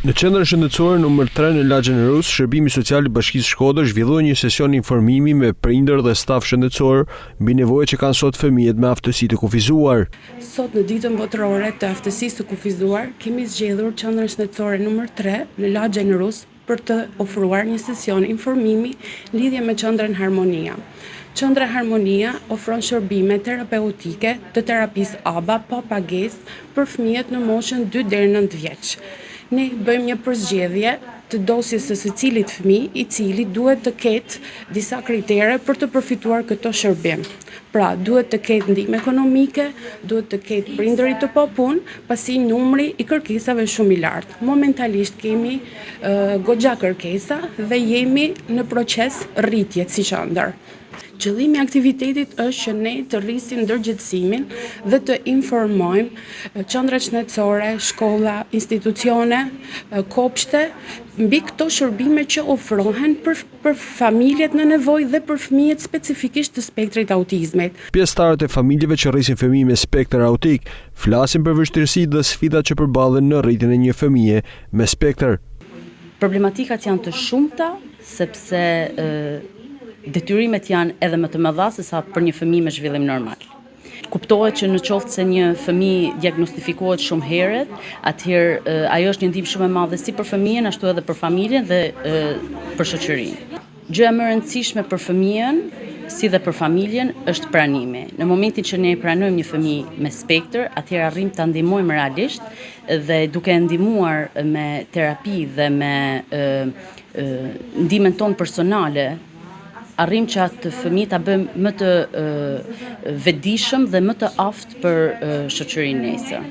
Në qendrën shëndetësore numër 3 në Lagjën e Rus, Shërbimi Social i Bashkisë Shkodër zhvilloi një sesion informimi me prindër dhe staf shëndetësor mbi nevojat që kanë sot fëmijët me aftësi të kufizuar. Sot në ditën botërore të aftësisë të kufizuar, kemi zgjedhur qendrën shëndetësore numër 3 në Lagjën e Rus për të ofruar një sesion informimi në lidhje me qendrën Harmonia. Qendra Harmonia ofron shërbime terapeutike të terapisë ABA pa pagesë për fëmijët në moshën 2 deri në 9 vjeç. Ne bëjmë një përzgjedhje të dosjes së secilit fëmijë i cili duhet të ketë disa kritere për të përfituar këto shërbim. Pra, duhet të ketë ndihmë ekonomike, duhet të ketë prindërit të pa punë, pasi numri i kërkesave shumë i lartë. Momentalisht kemi goxha kërkesa dhe jemi në proces rritje si qendër. Qëllimi i aktivitetit është që ne të rrisim ndërgjegjësimin dhe të informojmë qendrat shëndetësore, shkolla, institucione, kopshte mbi këto shërbime që ofrohen për familjet në nevojë dhe për fëmijët specifikisht të spektrit autizmit. Pjesëtarët e familjeve që rrisin fëmijë me spektër autik flasin për vështirësitë dhe sfidat që përballen në rritjen e një fëmije me spektër. Problematikat janë të shumta sepse detyrimet janë edhe më të mëdha se sa për një fëmijë me zhvillim normal. Kuptohet që në qoftë se një fëmijë diagnostifikohet shumë herët, atëherë ajo është një ndihmë shumë e madhe si për fëmijën, ashtu edhe për familjen dhe për shoqërinë. Gjëja më e rëndësishme për fëmijën, si dhe për familjen, është pranimi. Në momentin që ne pranojmë një fëmijë me spektër, atëherë arrijmë ta ndihmojmë realisht dhe duke ndihmuar me terapi dhe me ndihmën tonë personale, arrim që atë fëmijë ta bëjmë më të vetëdijshëm dhe më të aftë për shoqërinë nesër.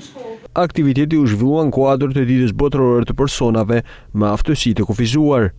Aktiviteti u zhvillua në kuadër të ditës botërore të personave me aftësi të kufizuar.